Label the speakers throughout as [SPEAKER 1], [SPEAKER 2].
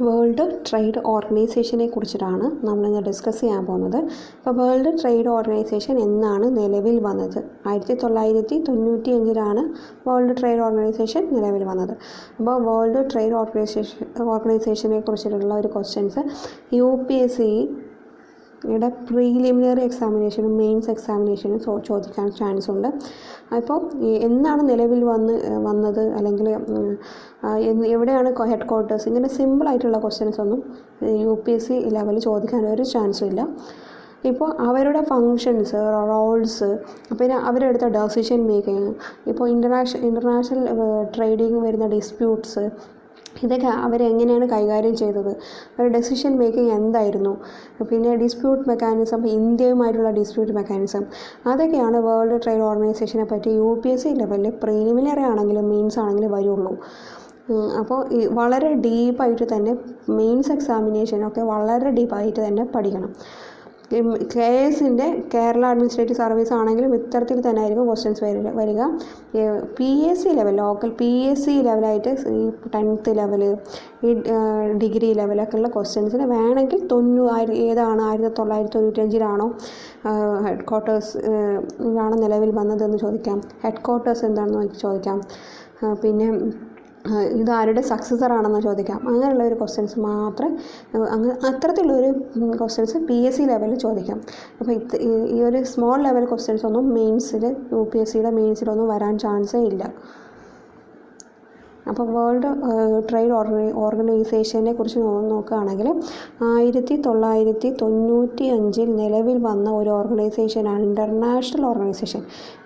[SPEAKER 1] World trade ഓർഗനൈസേഷനെ കുറിച്ചിട്ടാണ് നമ്മളിന്ന് ഡിസ്കസ് ചെയ്യാൻ പോകുന്നത്. അപ്പോൾ വേൾഡ് ട്രേഡ് ഓർഗനൈസേഷൻ എന്നാണ് നിലവിൽ വന്നത്? 1995 വേൾഡ് ട്രേഡ് ഓർഗനൈസേഷൻ നിലവിൽ വന്നത്. അപ്പോൾ വേൾഡ് ട്രേഡ് ഓർഗനൈസേഷനെ കുറിച്ചിട്ടുള്ള ഒരു ക്വസ്റ്റ്യൻസ് UPSCയുടെ പ്രീലിമിനറി എക്സാമിനേഷനും മെയിൻസ് എക്സാമിനേഷനും ചോദിക്കാൻ ചാൻസ് ഉണ്ട്. അപ്പോൾ എന്നാണ് നിലവിൽ വന്നത് അല്ലെങ്കിൽ എവിടെയാണ് ഹെഡ് ക്വാർട്ടേഴ്സ്, ഇങ്ങനെ സിമ്പിളായിട്ടുള്ള ക്വസ്റ്റ്യൻസ് ഒന്നും UPSC ലെവലിൽ ചോദിക്കാൻ ഒരു ചാൻസും ഇല്ല. ഇപ്പോൾ അവരുടെ ഫങ്ഷൻസ്, റോൾസ്, പിന്നെ അവരെടുത്ത ഡെസിഷൻ മേക്കിങ്, ഇപ്പോൾ ഇൻ്റർനാഷണൽ ട്രേഡിങ് വരുന്ന ഡിസ്പ്യൂട്ട്സ്, ഇതൊക്കെ അവരെങ്ങനെയാണ് കൈകാര്യം ചെയ്തത്, അവരുടെ ഡെസിഷൻ മേക്കിംഗ് എന്തായിരുന്നു, പിന്നെ ഡിസ്പ്യൂട്ട് മെക്കാനിസം, ഇന്ത്യയുമായിട്ടുള്ള ഡിസ്പ്യൂട്ട് മെക്കാനിസം, അതൊക്കെയാണ് വേൾഡ് ട്രേഡ് ഓർഗനൈസേഷനെ പറ്റി UPSC ലെവലിൽ പ്രീലിമിനറി ആണെങ്കിലും മെയിൻസ് ആണെങ്കിലും വരുള്ളൂ. അപ്പോൾ വളരെ ഡീപ്പായിട്ട് തന്നെ മെയിൻസ് എക്സാമിനേഷനൊക്കെ വളരെ ഡീപ്പായിട്ട് തന്നെ പഠിക്കണം. KSൻ്റെ കേരള അഡ്മിനിസ്ട്രേറ്റീവ് സർവീസ് ആണെങ്കിലും ഇത്തരത്തിൽ തന്നെ ആയിരിക്കും ക്വസ്റ്റ്യൻസ് വരിക. PSC ലെവൽ, ലോക്കൽ PSC ലെവലായിട്ട് ഈ 10th ലെവല്, ഈ ഡിഗ്രി ലെവലൊക്കെ ഉള്ള ക്വസ്റ്റ്യൻസിന് വേണമെങ്കിൽ 1995 ഹെഡ് ക്വാർട്ടേഴ്സ് ആണോ നിലവിൽ വന്നതെന്ന് ചോദിക്കാം, ഹെഡ് ക്വാർട്ടേഴ്സ് എന്താണെന്ന് ചോദിക്കാം, പിന്നെ ഇത് ആരുടെ സക്സസർ ആണെന്ന് ചോദിക്കാം. അങ്ങനെയുള്ള ഒരു ക്വസ്റ്റ്യൻസ് മാത്രമേ അത്തരത്തിലുള്ളൊരു ക്വസ്റ്റ്യൻസ് PSC ലെവലിൽ ചോദിക്കാം. അപ്പോൾ ഈ ഒരു സ്മോൾ ലെവൽ ക്വസ്റ്റ്യൻസ് ഒന്നും മെയിൻസിൽ UPSCയുടെ മെയിൻസിലൊന്നും വരാൻ ചാൻസേ ഇല്ല. അപ്പോൾ വേൾഡ് ട്രേഡ് ഓർഗനൈസേഷനെ കുറിച്ച് നോക്കുകയാണെങ്കിൽ 1995 നിലവിൽ വന്ന ഒരു ഓർഗനൈസേഷനാണ്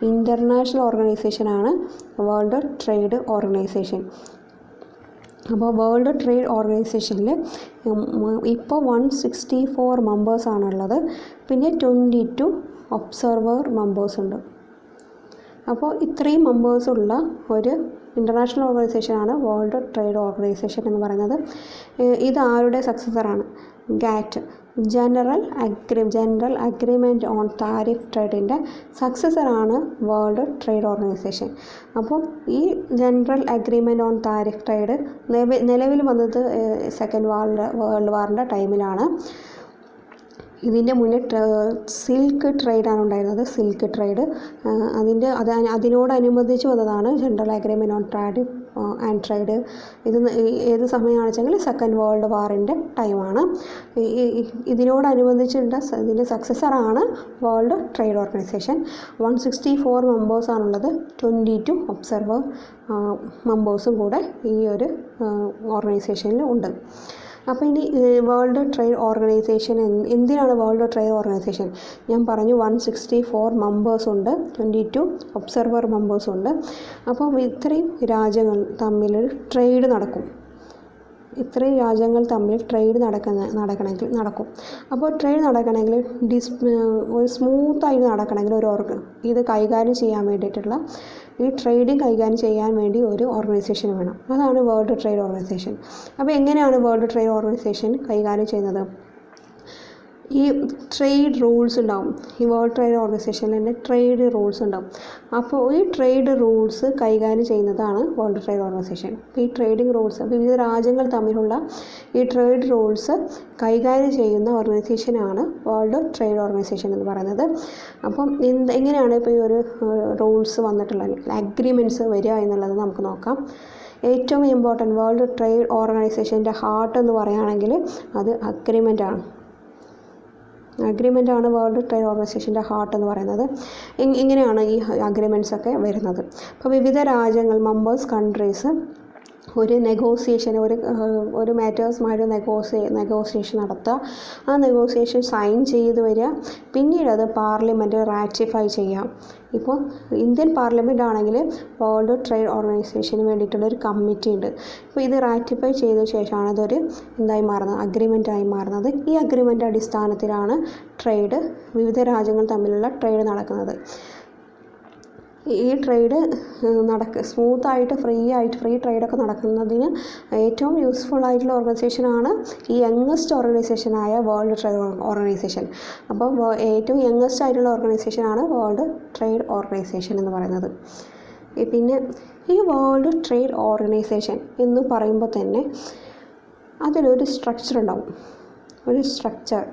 [SPEAKER 1] ഇൻ്റർനാഷണൽ ഓർഗനൈസേഷനാണ് വേൾഡ് ട്രേഡ് ഓർഗനൈസേഷൻ. അപ്പോൾ വേൾഡ് ട്രേഡ് ഓർഗനൈസേഷനിൽ ഇപ്പോൾ 164 മെമ്പേഴ്സാണുള്ളത്. പിന്നെ 22 ഒബ്സർവർ മെമ്പേഴ്സുണ്ട്. അപ്പോൾ ഇത്രയും മെമ്പേഴ്സുള്ള ഒരു ഇൻ്റർനാഷണൽ ഓർഗനൈസേഷനാണ് വേൾഡ് ട്രേഡ് ഓർഗനൈസേഷൻ എന്ന് പറയുന്നത്. ഇത് ആരുടെ സക്സസറാണ്? GATT, general agreement on tariff ട്രേഡിൻ്റെ സക്സസറാണ് വേൾഡ് ട്രേഡ് ഓർഗനൈസേഷൻ. അപ്പോൾ ഈ general agreement on tariff trade നിലവിൽ വന്നത് സെക്കൻഡ് വേൾഡ് വാറിൻ്റെ ടൈമിലാണ്. ഇതിൻ്റെ മുന്നേ സിൽക്ക് ട്രേഡാണ് ഉണ്ടായിരുന്നത്. സിൽക്ക് ട്രേഡ് അതിനോടനുബന്ധിച്ച് വന്നതാണ് general agreement on tariff and trade. ഇത് ഏത് സമയമാണെന്ന് വെച്ചെങ്കിൽ സെക്കൻഡ് വേൾഡ് വാറിൻ്റെ ടൈമാണ്. ഇതിൻ്റെ സക്സസറാണ് വേൾഡ് ട്രേഡ് ഓർഗനൈസേഷൻ. 164 മെമ്പേഴ്സാണുള്ളത്. 22 ഒബ്സർവർ മെമ്പേഴ്സും കൂടെ ഈ ഒരു ഓർഗനൈസേഷനിൽ ഉണ്ട്. അപ്പോൾ ഇനി വേൾഡ് ട്രേഡ് ഓർഗനൈസേഷൻ എന്തിനാണ് വേൾഡ് ട്രേഡ് ഓർഗനൈസേഷൻ? ഞാൻ പറഞ്ഞു 164 മെമ്പേഴ്സുണ്ട്, 22 ഒബ്സർവർ മെമ്പേഴ്സുണ്ട്. അപ്പോൾ ഇത്രയും രാജ്യങ്ങൾ തമ്മിൽ ട്രേഡ് നടക്കും. ഇത്രയും രാജ്യങ്ങൾ തമ്മിൽ ട്രേഡ് നടക്കും. അപ്പോൾ ട്രേഡ് നടക്കണമെങ്കിൽ ഒരു സ്മൂത്തായിട്ട് നടക്കണമെങ്കിൽ ഇത് കൈകാര്യം ചെയ്യാൻ വേണ്ടിയിട്ടുള്ള ഈ ട്രേഡിങ് കൈകാര്യം ചെയ്യാൻ വേണ്ടി ഒരു ഓർഗനൈസേഷൻ വേണം. അതാണ് വേൾഡ് ട്രേഡ് ഓർഗനൈസേഷൻ. അപ്പോൾ എങ്ങനെയാണ് വേൾഡ് ട്രേഡ് ഓർഗനൈസേഷൻ കൈകാര്യം ചെയ്യുന്നത്? ഈ ട്രേഡ് റൂൾസ് ഉണ്ടാവും. ഈ വേൾഡ് ട്രേഡ് ഓർഗനൈസേഷനിൽ തന്നെ ട്രേഡ് റൂൾസ് ഉണ്ടാവും. അപ്പോൾ ഈ ട്രേഡ് റൂൾസ് കൈകാര്യം ചെയ്യുന്നതാണ് വേൾഡ് ട്രേഡ് ഓർഗനൈസേഷൻ. അപ്പോൾ ഈ ട്രേഡിംഗ് റൂൾസ്, വിവിധ രാജ്യങ്ങൾ തമ്മിലുള്ള ഈ ട്രേഡ് റൂൾസ് കൈകാര്യം ചെയ്യുന്ന ഓർഗനൈസേഷനാണ് വേൾഡ് ട്രേഡ് ഓർഗനൈസേഷൻ എന്ന് പറയുന്നത്. അപ്പം എങ്ങനെയാണ് ഇപ്പോൾ ഈ ഒരു റൂൾസ് വന്നിട്ടുള്ളത്, അഗ്രിമെൻറ്റ്സ് വരിക എന്നുള്ളത് നമുക്ക് നോക്കാം. ഏറ്റവും ഇമ്പോർട്ടൻറ്റ് വേൾഡ് ട്രേഡ് ഓർഗനൈസേഷൻ്റെ ഹാർട്ട് എന്ന് പറയുകയാണെങ്കിൽ അത് അഗ്രിമെൻ്റാണ് വേൾഡ് ട്രേഡ് ഓർഗനൈസേഷൻ്റെ ഹാർട്ട് എന്ന് പറയുന്നത്. ഇങ്ങനെയാണ് ഈ അഗ്രിമെൻറ്റ്സ് ഒക്കെ വരുന്നത്. അപ്പോൾ വിവിധ രാജ്യങ്ങൾ, മെമ്പേഴ്സ് കൺട്രീസ് ഒരു നെഗോസിയേഷൻ, ഒരു മാറ്റേഴ്സുമായിട്ട് നെഗോസിയേഷൻ നടത്തുക. ആ നെഗോസിയേഷൻ സൈൻ ചെയ്ത് വരിക. പിന്നീട് അത് പാർലമെൻറ്റ് റാറ്റിഫൈ ചെയ്യാം. ഇപ്പോൾ ഇന്ത്യൻ പാർലമെൻ്റ് ആണെങ്കിൽ വേൾഡ് ട്രേഡ് ഓർഗനൈസേഷന് വേണ്ടിയിട്ടുള്ളൊരു കമ്മിറ്റി ഉണ്ട്. അപ്പോൾ ഇത് റാറ്റിഫൈ ചെയ്ത ശേഷമാണ് അതൊരു അഗ്രിമെൻ്റായി മാറുന്നത്. ഈ അഗ്രിമെൻ്റ് അടിസ്ഥാനത്തിലാണ് വിവിധ രാജ്യങ്ങൾ തമ്മിലുള്ള ട്രേഡ് നടക്കുന്നത്. ഈ ട്രേഡ് സ്മൂത്തായിട്ട് ഫ്രീ ട്രേഡൊക്കെ നടക്കുന്നതിന് ഏറ്റവും യൂസ്ഫുൾ ആയിട്ടുള്ള ഓർഗനൈസേഷനാണ് ഈ യങ്ങസ്റ്റ് ഓർഗനൈസേഷനായ വേൾഡ് ട്രേഡ് ഓർഗനൈസേഷൻ. അപ്പോൾ ഏറ്റവും യങ്ങസ്റ്റ് ആയിട്ടുള്ള ഓർഗനൈസേഷനാണ് വേൾഡ് ട്രേഡ് ഓർഗനൈസേഷൻ എന്ന് പറയുന്നത്. പിന്നെ ഈ വേൾഡ് ട്രേഡ് ഓർഗനൈസേഷൻ എന്ന് പറയുമ്പോൾ തന്നെ അതിലൊരു സ്ട്രക്ചർ ഉണ്ടാവും, ഒരു സ്ട്രക്ചർ,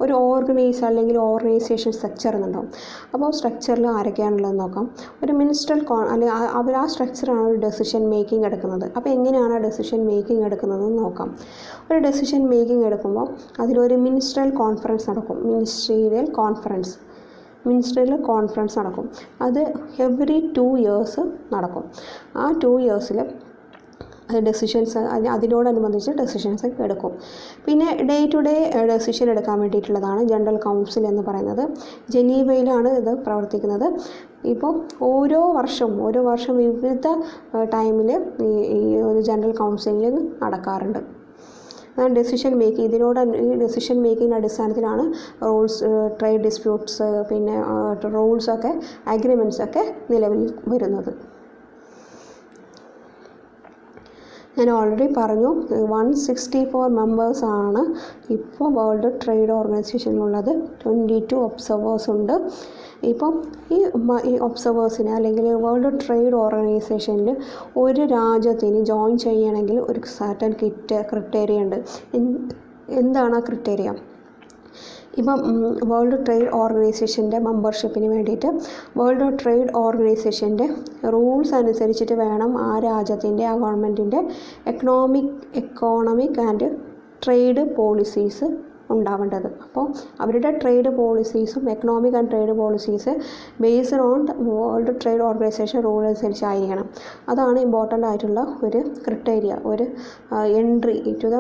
[SPEAKER 1] ഒരു ഓർഗനൈസേഷൻ സ്ട്രക്ചർ എന്നുണ്ടാവും. അപ്പോൾ സ്ട്രക്ചറിൽ ആരൊക്കെയാണുള്ളതെന്ന് നോക്കാം. ഒരു മിനിസ്ട്രൽ അല്ലെങ്കിൽ അവർ ആ സ്ട്രക്ചറാണ് ഒരു ഡെസിഷൻ മേക്കിംഗ് എടുക്കുന്നത്. അപ്പോൾ എങ്ങനെയാണ് ആ ഡെസിഷൻ മേക്കിംഗ് എടുക്കുന്നതെന്ന് നോക്കാം. ഒരു ഡെസിഷൻ മേക്കിംഗ് എടുക്കുമ്പോൾ അതിലൊരു മിനിസ്ട്രിയൽ കോൺഫറൻസ് നടക്കും. മിനിസ്ട്രിയൽ കോൺഫറൻസ് നടക്കും. അത് എവറി 2 years നടക്കും. ആ 2 yearsൽ ഡെസിഷൻസ് അതിനോടനുബന്ധിച്ച് ഡെസിഷൻസ് എടുക്കും. പിന്നെ ഡേ ടു ഡേ ഡെസിഷൻ എടുക്കാൻ വേണ്ടിയിട്ടുള്ളതാണ് ജനറൽ കൗൺസിൽ എന്ന് പറയുന്നത്. ജനീവയിലാണ് ഇത് പ്രവർത്തിക്കുന്നത്. ഇപ്പോൾ ഓരോ വർഷം വിവിധ ടൈമിൽ ഈ ഒരു ജനറൽ കൗൺസിലിംഗ് നടക്കാറുണ്ട്. ഡെസിഷൻ മേക്കിംഗ് ഈ ഡെസിഷൻ മേക്കിംഗ് അടിസ്ഥാനത്തിലാണ് ട്രേഡ് ഡിസ്പ്യൂട്ട്സ്, പിന്നെ റൂൾസൊക്കെ, അഗ്രിമെൻറ്റ്സൊക്കെ നിലവിൽ വരുന്നത്. ഞാൻ ഓൾറെഡി പറഞ്ഞു 164 മെമ്പേഴ്സാണ് ഇപ്പോൾ വേൾഡ് ട്രേഡ് ഓർഗനൈസേഷനിലുള്ളത്. 22 ഒബ്സർവേഴ്സ് ഉണ്ട്. ഇപ്പം ഈ ഒബ്സർവേഴ്സിന് അല്ലെങ്കിൽ വേൾഡ് ട്രേഡ് ഓർഗനൈസേഷനിൽ ഒരു രാജ്യത്തിന് ജോയിൻ ചെയ്യണമെങ്കിൽ ഒരു സർട്ടൻ ക്രിറ്റേറിയ ഉണ്ട്. എന്താണ് ആ ക്രിറ്റേറിയ? ഇപ്പം വേൾഡ് ട്രേഡ് ഓർഗനൈസേഷൻ്റെ മെമ്പർഷിപ്പിന് വേണ്ടിയിട്ട് വേൾഡ് ട്രേഡ് ഓർഗനൈസേഷൻ്റെ റൂൾസ് അനുസരിച്ചിട്ട് വേണം ആ രാജ്യത്തിൻ്റെ, ആ ഗവൺമെൻറ്റിൻ്റെ എക്കോണമിക് ആൻഡ് ട്രേഡ് പോളിസീസ് ഉണ്ടാവേണ്ടത്. അപ്പോൾ അവരുടെ ട്രേഡ് പോളിസീസും economic and trade policies based on world trade organisation rule അനുസരിച്ചായിരിക്കണം. അതാണ് ഇമ്പോർട്ടൻ്റ് ആയിട്ടുള്ള ഒരു ക്രിറ്റേരിയ, ഒരു entry to the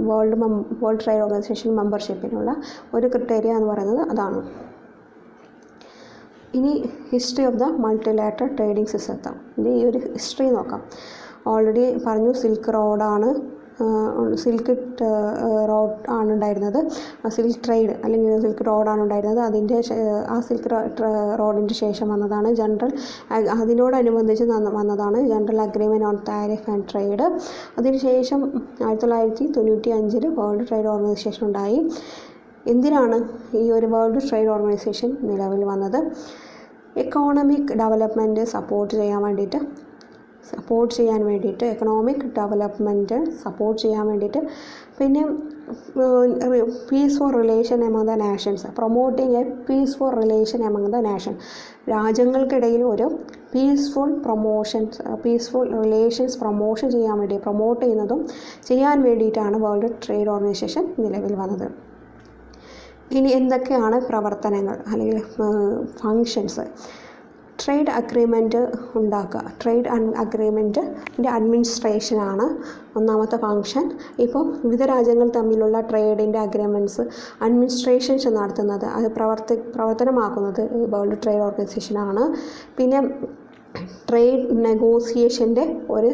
[SPEAKER 1] world trade organisation മെമ്പർഷിപ്പിനുള്ള ഒരു ക്രിറ്റേരിയ എന്ന് പറയുന്നത് അതാണ്. ഇനി history of the multilateral trading system. ഈ ഒരു ഹിസ്റ്ററി നോക്കാം. ഓൾറെഡി പറഞ്ഞു സിൽക്ക് റോഡ് ആണ് ഉണ്ടായിരുന്നത്. സിൽക്ക് ട്രേഡ് അല്ലെങ്കിൽ സിൽക്ക് റോഡാണ് ഉണ്ടായിരുന്നത്. ആ സിൽക്ക് റോഡിൻ്റെ ശേഷം വന്നതാണ് അതിനോടനുബന്ധിച്ച് വന്നതാണ് general agreement on tariff and trade. അതിനുശേഷം 1995 വേൾഡ് ട്രേഡ് ഓർഗനൈസേഷൻ ഉണ്ടായി. എന്തിനാണ് ഈ ഒരു വേൾഡ് ട്രേഡ് ഓർഗനൈസേഷൻ നിലവിൽ വന്നത്? എക്കോണമിക് ഡെവലപ്മെൻറ്റ് സപ്പോർട്ട് ചെയ്യാൻ വേണ്ടിയിട്ട് എക്കണോമിക് ഡെവലപ്മെൻറ്റ് സപ്പോർട്ട് ചെയ്യാൻ വേണ്ടിയിട്ട്, പിന്നെ peaceful relation among the nations, promoting a peaceful relation among the nation, രാജ്യങ്ങൾക്കിടയിൽ ഒരു പീസ്ഫുൾ റിലേഷൻസ് പ്രൊമോട്ട് ചെയ്യാൻ വേണ്ടിയിട്ടാണ് വേൾഡ് ട്രേഡ് ഓർഗനൈസേഷൻ നിലവിൽ വന്നത്. ഇനി എന്തൊക്കെയാണ് പ്രവർത്തനങ്ങൾ അല്ലെങ്കിൽ ഫങ്ഷൻസ്? ട്രേഡ് അഗ്രിമെൻറ്റ് ഉണ്ടാക്കുക. ട്രേഡ് അഗ്രിമെൻറ്റിൻ്റെ അഡ്മിനിസ്ട്രേഷനാണ് ഒന്നാമത്തെ ഫങ്ഷൻ. ഇപ്പോൾ വിവിധ രാജ്യങ്ങൾ തമ്മിലുള്ള ട്രേഡിൻ്റെ അഗ്രിമെൻറ്റ്സ് അഡ്മിനിസ്ട്രേഷൻസ് നടത്തുന്നത്, അത് പ്രവർത്തനമാക്കുന്നത് വേൾഡ് ട്രേഡ് ഓർഗനൈസേഷനാണ്. പിന്നെ ട്രേഡ് നെഗോസിയേഷൻ്റെ ഒരു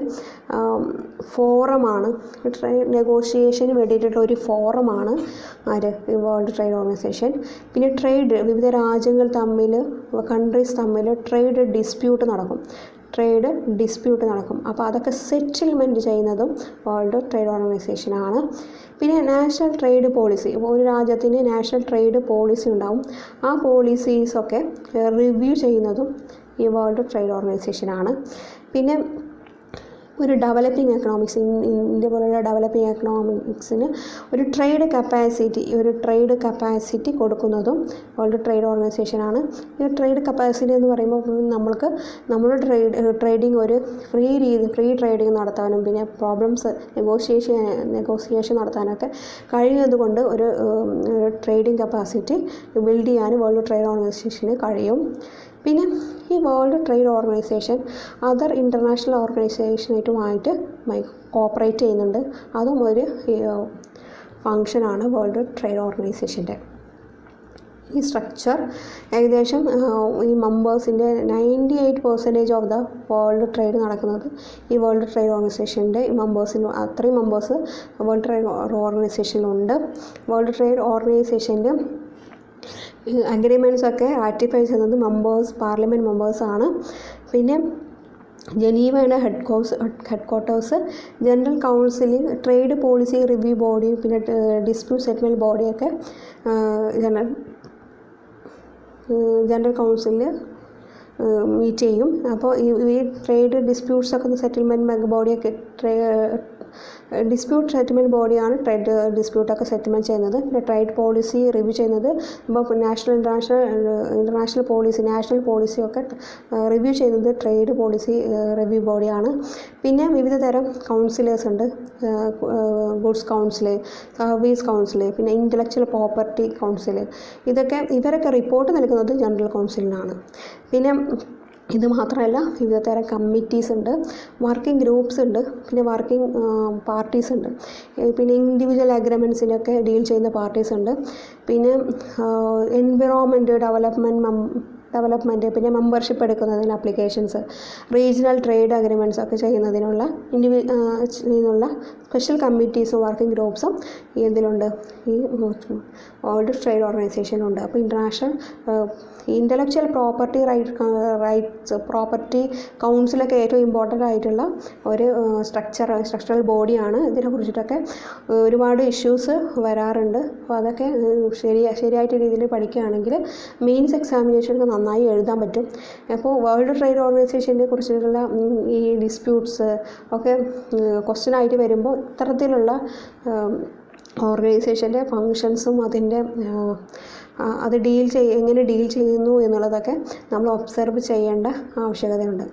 [SPEAKER 1] ഫോറമാണ്, ട്രേഡ് നെഗോഷിയേഷന് വേണ്ടിയിട്ടുള്ള ഒരു ഫോറമാണ് വേൾഡ് ട്രേഡ് ഓർഗനൈസേഷൻ. പിന്നെ വിവിധ രാജ്യങ്ങൾ കൺട്രീസ് തമ്മിൽ ട്രേഡ് ഡിസ്പ്യൂട്ട് നടക്കും. അപ്പോൾ അതൊക്കെ സെറ്റിൽമെൻറ്റ് ചെയ്യുന്നതും വേൾഡ് ട്രേഡ് ഓർഗനൈസേഷനാണ്. പിന്നെ നാഷണൽ ട്രേഡ് പോളിസി, ഒരു രാജ്യത്തിന് നാഷണൽ ട്രേഡ് പോളിസി ഉണ്ടാവും. ആ പോളിസീസൊക്കെ റിവ്യൂ ചെയ്യുന്നതും ഈ വേൾഡ് ട്രേഡ് ഓർഗനൈസേഷനാണ്. പിന്നെ ഒരു ഡെവലപ്പിംഗ് എക്കണോമിക്സ്, ഇന്ത്യ പോലുള്ള ഡെവലപ്പിംഗ് എക്കണോമിക്സിന് ഒരു ട്രേഡ് കപ്പാസിറ്റി കൊടുക്കുന്നതും വേൾഡ് ട്രേഡ് ഓർഗനൈസേഷനാണ്. ഈ ട്രേഡ് കപ്പാസിറ്റി എന്ന് പറയുമ്പോൾ നമ്മുടെ ട്രേഡിങ് ഒരു ഫ്രീ ട്രേഡിങ് നടത്താനും പിന്നെ പ്രോബ്ലംസ് നെഗോഷിയേഷൻ നടത്താനൊക്കെ കഴിയുന്നതുകൊണ്ട് ഒരു ട്രേഡിംഗ് കപ്പാസിറ്റി ബിൽഡ് ചെയ്യാൻ വേൾഡ് ട്രേഡ് ഓർഗനൈസേഷന് കഴിയും. പിന്നെ ഈ world trade organisation other international ഓർഗനൈസേഷനായിട്ടുമായിട്ട് കോപ്പറേറ്റ് ചെയ്യുന്നുണ്ട്. അതും ഒരു ഫങ്ഷനാണ് വേൾഡ് ട്രേഡ് ഓർഗനൈസേഷൻ്റെ. ഈ സ്ട്രക്ചർ ഏകദേശം ഈ മെമ്പേഴ്സിൻ്റെ 98% ഓഫ് ദ വേൾഡ് ട്രേഡ് നടക്കുന്നത് ഈ വേൾഡ് ട്രേഡ് ഓർഗനൈസേഷൻ്റെ അത്രയും മെമ്പേഴ്സ് വേൾഡ് ട്രേഡ് ഓർഗനൈസേഷനിലുണ്ട്. വേൾഡ് ട്രേഡ് ഓർഗനൈസേഷൻ്റെ അഗ്രിമെൻറ്റ്സൊക്കെ റാറ്റിഫൈ ചെയ്യുന്നത് പാർലമെൻറ്റ് മെമ്പേഴ്സാണ്. പിന്നെ ജനീവയുടെ headquarters, general counselling, trade policy review body, പിന്നെ ഡിസ്പ്യൂട്ട് സെറ്റിൽമെൻറ്റ് ബോഡിയൊക്കെ ജനറൽ കൗൺസിലിൽ മീറ്റ് ചെയ്യും. അപ്പോൾ ഈ ട്രേഡ് ഡിസ്പ്യൂട്ട്സൊക്കെ സെറ്റിൽമെൻറ്റ് ബോഡിയൊക്കെ ഡിസ്പ്യൂട്ട് സെറ്റിൽമെൻറ്റ് ബോഡിയാണ് ട്രേഡ് ഡിസ്പ്യൂട്ടൊക്കെ സെറ്റിൽമെൻറ്റ് ചെയ്യുന്നത്. പിന്നെ ട്രേഡ് പോളിസി റിവ്യൂ ചെയ്യുന്നത് ഇപ്പോൾ നാഷണൽ പോളിസിയൊക്കെ റിവ്യൂ ചെയ്യുന്നത് ട്രേഡ് പോളിസി റിവ്യൂ ബോഡിയാണ്. പിന്നെ വിവിധ തരം കൗൺസിലേഴ്സ് ഉണ്ട്. ഗുഡ്സ് കൗൺസിൽ, സർവീസ് കൗൺസിൽ, പിന്നെ ഇൻ്റലക്ച്വൽ പ്രോപ്പർട്ടി കൗൺസിൽ. ഇവരൊക്കെ റിപ്പോർട്ട് നൽകുന്നത് ജനറൽ കൗൺസിലിനാണ്. പിന്നെ ഇത് മാത്രമല്ല, വിവിധ തരം കമ്മിറ്റീസ് ഉണ്ട്, വർക്കിംഗ് ഗ്രൂപ്പ്സ് ഉണ്ട്, പിന്നെ വർക്കിംഗ് പാർട്ടീസ് ഉണ്ട്, പിന്നെ ഇൻഡിവിജ്വൽ അഗ്രിമെൻറ്റ്സിനൊക്കെ ഡീൽ ചെയ്യുന്ന പാർട്ടീസ് ഉണ്ട്. പിന്നെ എൻവിറോൺമെൻറ്റ് ഡെവലപ്മെൻറ്റ്, പിന്നെ മെമ്പർഷിപ്പ് എടുക്കുന്നതിന് അപ്ലിക്കേഷൻസ്, റീജിയണൽ ട്രേഡ് അഗ്രിമെൻറ്റ്സ് ഒക്കെ ചെയ്യുന്നതിനുള്ള സ്പെഷ്യൽ കമ്മിറ്റീസും വർക്കിംഗ് ഗ്രൂപ്പ്സും ഇതിലുണ്ട്, ഈ വേൾഡ് ട്രേഡ് ഓർഗനൈസേഷനുണ്ട്. അപ്പോൾ ഇൻ്റലക്ച്വൽ പ്രോപ്പർട്ടി കൗൺസിലൊക്കെ ഏറ്റവും ഇമ്പോർട്ടൻ്റ് ആയിട്ടുള്ള ഒരു സ്ട്രക്ചറൽ ബോഡിയാണ്. ഇതിനെ കുറിച്ചിട്ടൊക്കെ ഒരുപാട് ഇഷ്യൂസ് വരാറുണ്ട്. അപ്പോൾ അതൊക്കെ ശരിയായിട്ട് രീതിയിൽ പഠിക്കുകയാണെങ്കിൽ മെയിൻസ് എക്സാമിനേഷനൊക്കെ നന്നായി എഴുതാൻ പറ്റും. അപ്പോൾ വേൾഡ് ട്രേഡ് ഓർഗനൈസേഷനെ കുറിച്ചിട്ടുള്ള ഈ ഡിസ്പ്യൂട്ട്സ് ഒക്കെ ക്വസ്റ്റ്യനായിട്ട് വരുമ്പോൾ ഇത്തരത്തിലുള്ള ഓർഗനൈസേഷൻ്റെ ഫങ്ഷൻസും അതിൻ്റെ എങ്ങനെ ഡീൽ ചെയ്യുന്നു എന്നുള്ളതൊക്കെ നമ്മൾ ഒബ്സർവ് ചെയ്യേണ്ട ആവശ്യകതയുണ്ട്.